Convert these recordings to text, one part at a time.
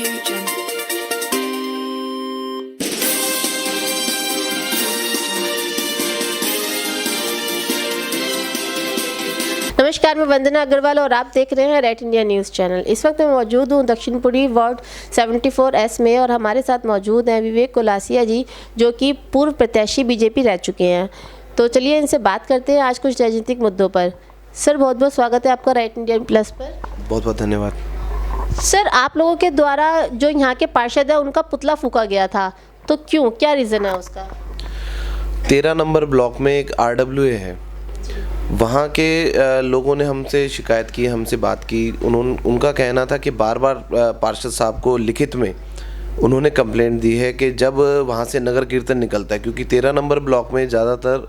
नमस्कार, मैं वंदना अग्रवाल और आप देख रहे हैं रेड इंडिया न्यूज़ चैनल। इस वक्त मैं मौजूद हूं दक्षिणपुरी वार्ड 74S में और हमारे साथ मौजूद हैं विवेक कोलासिया जी, जो कि पूर्व प्रत्याशी बीजेपी रह चुके हैं। तो चलिए इनसे बात करते हैं आज कुछ राजनीतिक मुद्दों पर। सर, बहुत बहुत स्वागत है आपका रेड इंडिया प्लस पर। बहुत बहुत धन्यवाद। सर, आप लोगों के द्वारा जो यहाँ के पार्षद है उनका पुतला फूका गया था, तो क्यों, क्या रीज़न है उसका? 13 नंबर ब्लॉक में एक RWA है, वहाँ के लोगों ने हमसे शिकायत की, हमसे बात की। उनका कहना था कि बार बार पार्षद साहब को लिखित में उन्होंने कंप्लेंट दी है कि जब वहाँ से नगर कीर्तन निकलता है, क्योंकि 13 नंबर ब्लॉक में ज़्यादातर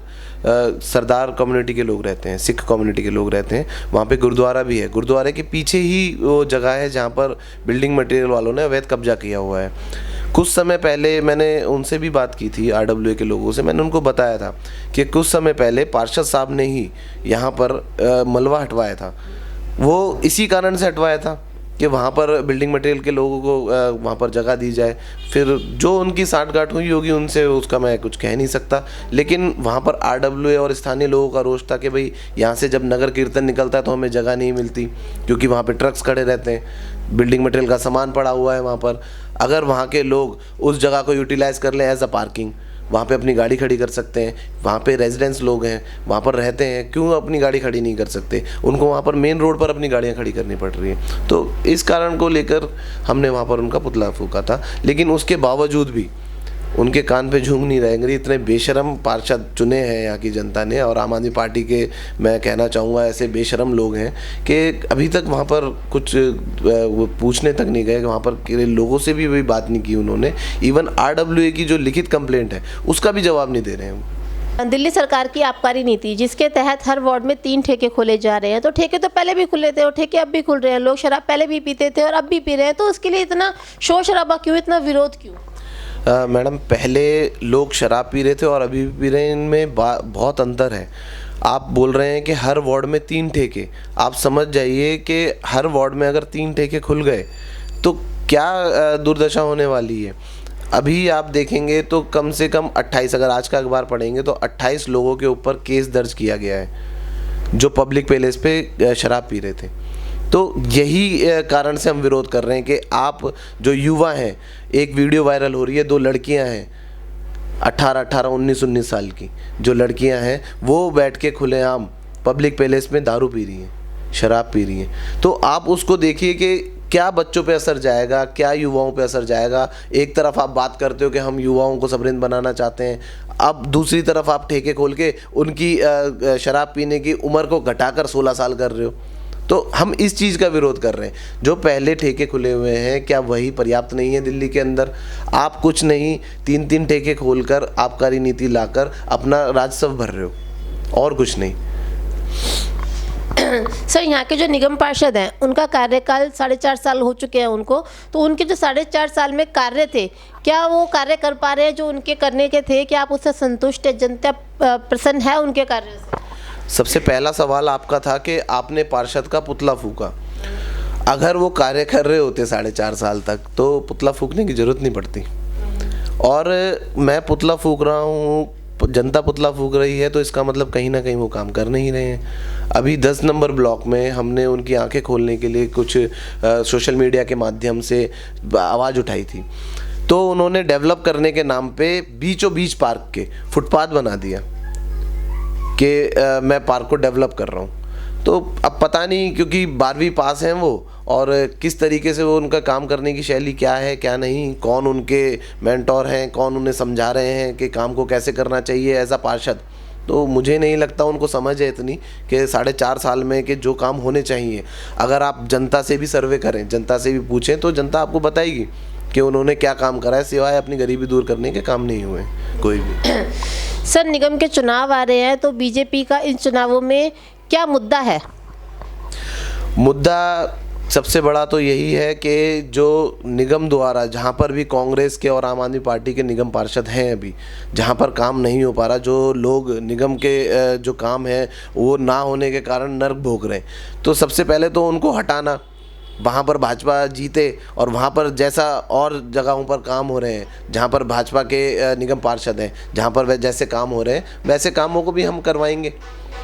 सरदार कम्युनिटी के लोग रहते हैं, सिख कम्युनिटी के लोग रहते हैं। वहाँ पे गुरुद्वारा भी है, गुरुद्वारे के पीछे ही वो जगह है जहाँ पर बिल्डिंग मटेरियल वालों ने अवैध कब्जा किया हुआ है। कुछ समय पहले मैंने उनसे भी बात की थी, RWA के लोगों से। मैंने उनको बताया था कि कुछ समय पहले पार्षद साहब ने ही यहाँ पर मलबा हटवाया था। वो इसी कारण से हटवाया था कि वहाँ पर बिल्डिंग मटेरियल के लोगों को वहाँ पर जगह दी जाए। फिर जो उनकी साठगांठ हुई होगी उनसे, उसका मैं कुछ कह नहीं सकता, लेकिन वहाँ पर RWA और स्थानीय लोगों का रोष था कि भाई यहाँ से जब नगर कीर्तन निकलता है तो हमें जगह नहीं मिलती, क्योंकि वहाँ पे ट्रक्स खड़े रहते हैं, बिल्डिंग मटेरियल का सामान पड़ा हुआ है वहाँ पर। अगर वहाँ के लोग उस जगह को यूटिलाइज़ कर लें एज अ पार्किंग, वहाँ पे अपनी गाड़ी खड़ी कर सकते हैं। वहाँ पे रेजिडेंट्स लोग हैं, वहाँ पर रहते हैं, क्यों अपनी गाड़ी खड़ी नहीं कर सकते? उनको वहाँ पर मेन रोड पर अपनी गाड़ियाँ खड़ी करनी पड़ रही हैं। तो इस कारण को लेकर हमने वहाँ पर उनका पुतला फूका था, लेकिन उसके बावजूद भी उनके कान पे जूं नहीं रहेंगे। इतने बेशरम पार्षद चुने हैं यहाँ की जनता ने, और आम आदमी पार्टी के, मैं कहना चाहूँगा, ऐसे बेशरम लोग हैं कि अभी तक वहाँ पर कुछ वो पूछने तक नहीं गए, वहाँ पर के लोगों से भी बात नहीं की उन्होंने। इवन RWA की जो लिखित कंप्लेंट है उसका भी जवाब नहीं दे रहे हैं। दिल्ली सरकार की आबकारी नीति, जिसके तहत हर वार्ड में 3 ठेके खोले जा रहे हैं, तो ठेके तो पहले भी खुले थे और ठेके अब भी खुल रहे हैं। लोग शराब पहले भी पीते थे और अब भी पी रहे हैं, तो उसके लिए इतना शोर शराबा क्यों, इतना विरोध क्यों? मैडम, पहले लोग शराब पी रहे थे और अभी भी पी रहे हैं, इनमें बहुत अंतर है। आप बोल रहे हैं कि हर वार्ड में 3 ठेके, आप समझ जाइए कि हर वार्ड में अगर 3 ठेके खुल गए तो क्या दुर्दशा होने वाली है। अभी आप देखेंगे तो कम से कम 28, अगर आज का अखबार पढ़ेंगे तो 28 लोगों के ऊपर केस दर्ज किया गया है जो पब्लिक प्लेस पे शराब पी रहे थे। तो यही कारण से हम विरोध कर रहे हैं कि आप जो युवा हैं, एक वीडियो वायरल हो रही है, 2 लड़कियां हैं 18, 19 साल की, जो लड़कियां हैं वो बैठ के खुलेआम पब्लिक प्लेस में दारू पी रही हैं, शराब पी रही हैं। तो आप उसको देखिए कि क्या बच्चों पे असर जाएगा, क्या युवाओं पे असर जाएगा। एक तरफ आप बात करते हो कि हम युवाओं को सबरिंद बनाना चाहते हैं, अब दूसरी तरफ आप ठेके खोल के उनकी शराब पीने की उम्र को घटाकर 16 साल कर रहे हो। तो हम इस चीज़ का विरोध कर रहे हैं। जो पहले ठेके खुले हुए हैं, क्या वही पर्याप्त नहीं है दिल्ली के अंदर? आप कुछ नहीं, 3 ठेके खोलकर आबकारी नीति लाकर अपना राजस्व भर रहे हो, और कुछ नहीं। सर, यहाँ के जो निगम पार्षद हैं उनका कार्यकाल 4.5 साल हो चुके हैं उनको, तो उनके जो 4.5 साल में कार्य थे, क्या वो कार्य कर पा रहे हैं जो उनके करने के थे? क्या आप उससे संतुष्ट है? जनता प्रसन्न है उनके कार्य से? सबसे पहला सवाल आपका था कि आपने पार्षद का पुतला फूका। अगर वो कार्य कर रहे होते 4.5 साल तक तो पुतला फूकने की ज़रूरत नहीं पड़ती। और मैं पुतला फूक रहा हूँ, जनता पुतला फूक रही है, तो इसका मतलब कहीं ना कहीं वो काम कर नहीं रहे हैं। अभी 10 नंबर ब्लॉक में हमने उनकी आंखें खोलने के लिए कुछ सोशल मीडिया के माध्यम से आवाज़ उठाई थी, तो उन्होंने डेवलप करने के नाम पे बीचों बीच पार्क के फुटपाथ बना दिया कि मैं पार्क को डेवलप कर रहा हूँ। तो अब पता नहीं, क्योंकि 12वीं पास हैं वो, और किस तरीके से वो, उनका काम करने की शैली क्या है क्या नहीं, कौन उनके मेंटोर हैं, कौन उन्हें समझा रहे हैं कि काम को कैसे करना चाहिए एज अ पार्षद। तो मुझे नहीं लगता उनको समझ है इतनी कि 4.5 साल में कि जो काम होने चाहिए। अगर आप जनता से भी सर्वे करें, जनता से भी पूछें, तो जनता आपको बताएगी कि उन्होंने क्या काम करा है, सिवाय अपनी गरीबी दूर करने के काम नहीं हुए कोई भी। सर, निगम के चुनाव आ रहे हैं, तो बीजेपी का इन चुनावों में क्या मुद्दा है? मुद्दा सबसे बड़ा तो यही है कि जो निगम द्वारा, जहाँ पर भी कांग्रेस के और आम आदमी पार्टी के निगम पार्षद हैं, अभी जहाँ पर काम नहीं हो पा रहा, जो लोग निगम के जो काम है वो ना होने के कारण नर्क भोग रहे हैं, तो सबसे पहले तो उनको हटाना, वहाँ पर भाजपा जीते और वहाँ पर जैसा और जगहों पर काम हो रहे हैं जहाँ पर भाजपा के निगम पार्षद हैं, जहाँ पर जैसे काम हो रहे हैं वैसे कामों को भी हम करवाएंगे।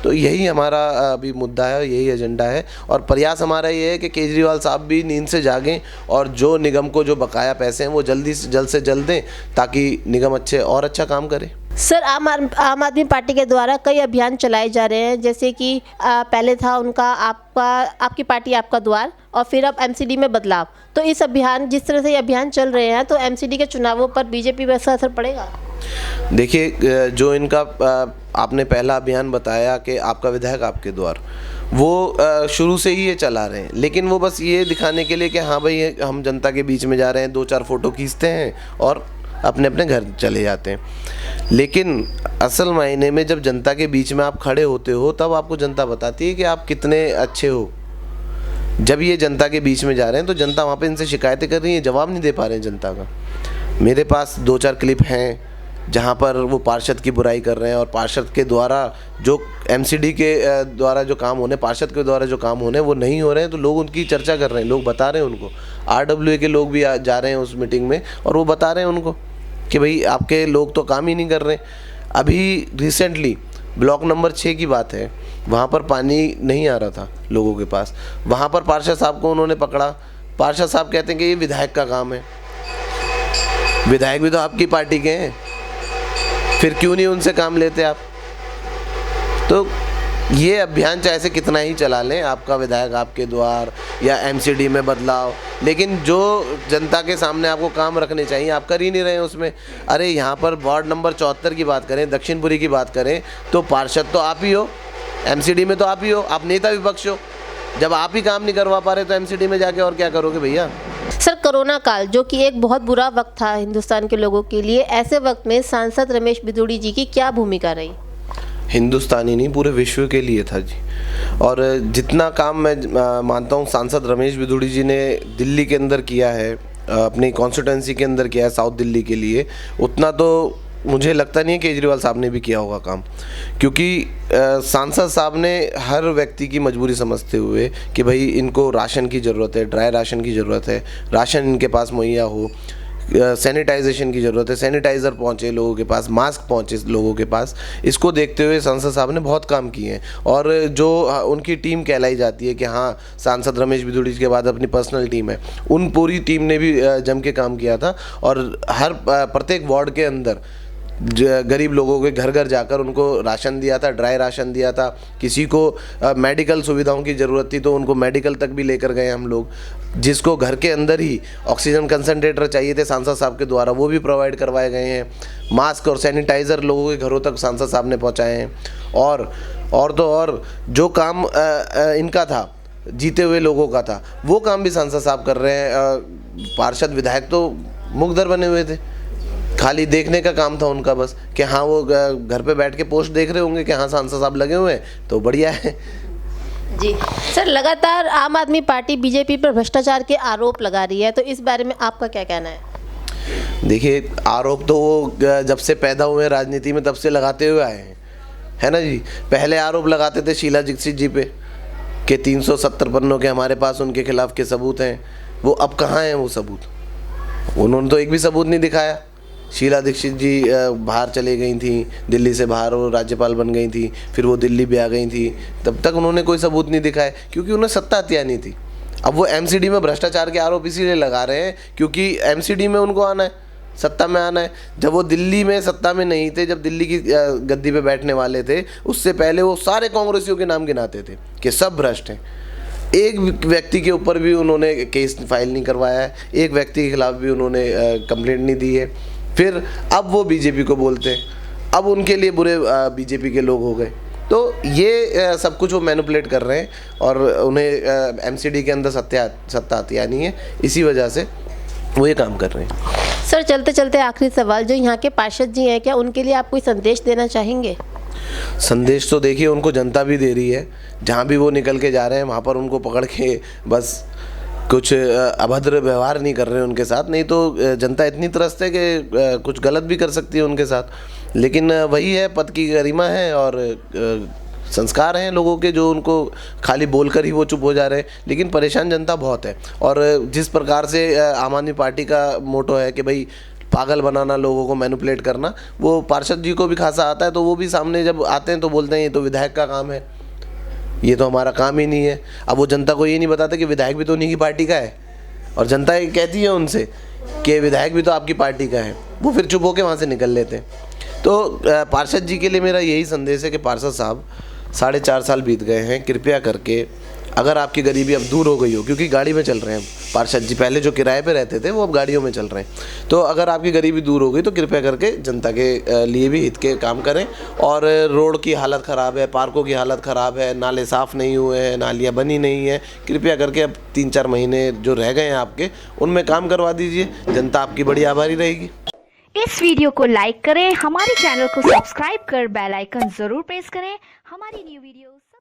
तो यही हमारा अभी मुद्दा है, यही एजेंडा है और प्रयास हमारा ये है कि केजरीवाल साहब भी नींद से जागें और जो निगम को जो बकाया पैसे हैं वो जल्दी से जल्द दें ताकि निगम अच्छा काम करे। सर, आम आदमी पार्टी के द्वारा कई अभियान चलाए जा रहे हैं, जैसे कि पहले था उनका आपकी पार्टी आपका द्वार और फिर अब एमसीडी में बदलाव। तो इस अभियान, जिस तरह से ये अभियान चल रहे हैं, तो एमसीडी के चुनावों पर बीजेपी पर ऐसा असर पड़ेगा? देखिए, जो इनका आपने पहला अभियान बताया कि आपका विधायक आपके द्वार, वो शुरू से ही ये चला रहे हैं, लेकिन वो बस ये दिखाने के लिए कि हाँ भाई हम जनता के बीच में जा रहे हैं, 2-4 फ़ोटो खींचते हैं और अपने अपने घर चले जाते हैं। लेकिन असल मायने में जब जनता के बीच में आप खड़े होते हो तब आपको जनता बताती है कि आप कितने अच्छे हो। जब ये जनता के बीच में जा रहे हैं तो जनता वहाँ पे इनसे शिकायतें कर रही है, जवाब नहीं दे पा रहे हैं जनता का। मेरे पास 2-4 क्लिप हैं जहाँ पर वो पार्षद की बुराई कर रहे हैं और पार्षद के द्वारा जो एमसीडी के द्वारा जो काम होने, पार्षद के द्वारा जो काम होने वो नहीं हो रहे हैं, तो लोग उनकी चर्चा कर रहे हैं, लोग बता रहे हैं उनको। आरडब्ल्यूए के लोग भी जा रहे हैं उस मीटिंग में और वो बता रहे हैं उनको कि भाई आपके लोग तो काम ही नहीं कर रहे। अभी रिसेंटली ब्लॉक नंबर 6 की बात है, वहाँ पर पानी नहीं आ रहा था लोगों के पास, वहाँ पर पार्षद साहब को उन्होंने पकड़ा। पार्षद साहब कहते हैं कि ये विधायक का काम है। विधायक भी तो आपकी पार्टी के हैं, फिर क्यों नहीं उनसे काम लेते आप? तो ये अभियान चाहे से कितना ही चला लें, आपका विधायक आपके द्वार या एमसीडी में बदलाव, लेकिन जो जनता के सामने आपको काम रखने चाहिए आप कर ही नहीं रहे हैं उसमें। अरे यहाँ पर वार्ड नंबर 74 की बात करें, दक्षिणपुरी की बात करें, तो पार्षद तो आप ही हो, एमसीडी में तो आप ही हो, आप नेता विपक्ष हो। जब आप ही काम नहीं करवा पा रहे तो एमसीडी में जाके और क्या करोगे भैया? सर, कोरोना काल जो कि एक बहुत बुरा वक्त था हिंदुस्तान के लोगों के लिए, ऐसे वक्त में सांसद रमेश बिधूड़ी जी की क्या भूमिका रही? हिंदुस्तानी नहीं, पूरे विश्व के लिए था जी। और जितना काम मैं मानता हूँ सांसद रमेश बिधूड़ी जी ने दिल्ली के अंदर किया है, अपनी कॉन्स्टिट्यूंसी के अंदर किया है साउथ दिल्ली के लिए, उतना तो मुझे लगता नहीं है केजरीवाल साहब ने भी किया होगा काम। क्योंकि सांसद साहब ने हर व्यक्ति की मजबूरी समझते हुए कि भाई इनको राशन की ज़रूरत है, ड्राई राशन की ज़रूरत है, राशन इनके पास मुहैया हो, सैनिटाइजेशन की ज़रूरत है, सैनिटाइज़र पहुँचे लोगों के पास, मास्क पहुँचे लोगों के पास, इसको देखते हुए सांसद साहब ने बहुत काम किए हैं। और जो उनकी टीम कहलाई जाती है कि हाँ सांसद रमेश बिधूड़ी के बाद अपनी पर्सनल टीम है, उन पूरी टीम ने भी जम के काम किया था और हर प्रत्येक वार्ड के अंदर गरीब लोगों के घर घर जाकर उनको राशन दिया था, ड्राई राशन दिया था। किसी को मेडिकल सुविधाओं की ज़रूरत थी तो उनको मेडिकल तक भी लेकर गए हम लोग। जिसको घर के अंदर ही ऑक्सीजन कंसंट्रेटर चाहिए थे सांसद साहब के द्वारा, वो भी प्रोवाइड करवाए गए हैं। मास्क और सैनिटाइज़र लोगों के घरों तक सांसद साहब ने पहुँचाए हैं। और जो काम इनका था, जीते हुए लोगों का था, वो काम भी सांसद साहब कर रहे हैं। पार्षद विधायक तो मुकदर बने हुए थे, खाली देखने का काम था उनका बस, कि हाँ वो घर पे बैठ के पोस्ट देख रहे होंगे कि हाँ सांसद साहब लगे हुए हैं, तो बढ़िया है जी। सर, लगातार आम आदमी पार्टी बीजेपी पर भ्रष्टाचार के आरोप लगा रही है, तो इस बारे में आपका क्या कहना है? देखिए, आरोप तो वो जब से पैदा हुए राजनीति में तब से लगाते हुए आए हैं, है ना जी। पहले आरोप लगाते थे शीला दीक्षित जी पे कि 370 पन्नों के हमारे पास उनके खिलाफ के सबूत हैं। वो अब कहाँ हैं वो सबूत? उन्होंने तो एक भी सबूत नहीं दिखाया। शीला दीक्षित जी बाहर चली गई थी, दिल्ली से बाहर वो राज्यपाल बन गई थी, फिर वो दिल्ली भी आ गई थी, तब तक उन्होंने कोई सबूत नहीं दिखाए क्योंकि उन्हें सत्ता हथियानी थी। अब वो एमसीडी में भ्रष्टाचार के आरोप इसीलिए लगा रहे हैं क्योंकि एमसीडी में उनको आना है, सत्ता में आना है। जब वो दिल्ली में सत्ता में नहीं थे, जब दिल्ली की गद्दी पे बैठने वाले थे, उससे पहले वो सारे कांग्रेसियों के नाम गिनाते थे कि सब भ्रष्ट हैं। एक व्यक्ति के ऊपर भी उन्होंने केस फाइल नहीं करवाया है, एक व्यक्ति के खिलाफ भी उन्होंने कंप्लेंट नहीं दी है। फिर अब वो बीजेपी को बोलते हैं, अब उनके लिए बुरे बीजेपी के लोग हो गए। तो ये सब कुछ वो मैनिपुलेट कर रहे हैं और उन्हें एमसीडी के अंदर सत्ता हथियानी है, इसी वजह से वो ये काम कर रहे हैं। सर, चलते चलते आखिरी सवाल, जो यहाँ के पार्षद जी हैं, क्या उनके लिए आप कोई संदेश देना चाहेंगे? संदेश तो देखिए उनको जनता भी दे रही है, जहाँ भी वो निकल के जा रहे हैं वहाँ पर उनको पकड़ के बस कुछ अभद्र व्यवहार नहीं कर रहे हैं उनके साथ, नहीं तो जनता इतनी त्रस्त है कि कुछ गलत भी कर सकती है उनके साथ। लेकिन वही है, पद की गरिमा है और संस्कार हैं लोगों के जो उनको खाली बोलकर ही वो चुप हो जा रहे हैं, लेकिन परेशान जनता बहुत है। और जिस प्रकार से आम आदमी पार्टी का मोटो है कि भाई पागल बनाना, लोगों को मैनिपुलेट करना, वो पार्षद जी को भी खासा आता है। तो वो भी सामने जब आते हैं तो बोलते हैं ये तो विधायक का काम है, ये तो हमारा काम ही नहीं है। अब वो जनता को ये नहीं बताते कि विधायक भी तो उन्हीं की पार्टी का है, और जनता ये कहती है उनसे कि विधायक भी तो आपकी पार्टी का है। वो फिर चुप होकर वहाँ से निकल लेते हैं। तो पार्षद जी के लिए मेरा यही संदेश है कि पार्षद साहब 4.5 साल बीत गए हैं, कृपया करके अगर आपकी गरीबी अब दूर हो गई हो, क्योंकि गाड़ी में चल रहे हैं पार्षद जी, पहले जो किराए पे रहते थे वो अब गाड़ियों में चल रहे हैं, तो अगर आपकी गरीबी दूर हो गई तो कृपया करके जनता के लिए भी हित के काम करें। और रोड की हालत ख़राब है, पार्कों की हालत ख़राब है, नाले साफ़ नहीं हुए हैं, नालियाँ बनी नहीं है, कृपया करके अब 3-4 महीने जो रह गए हैं आपके, उनमें काम करवा दीजिए। जनता आपकी बड़ी आभारी रहेगी। इस वीडियो को लाइक करें, हमारे चैनल को सब्सक्राइब कर बेल आइकन जरूर प्रेस करें हमारी न्यू वीडियोस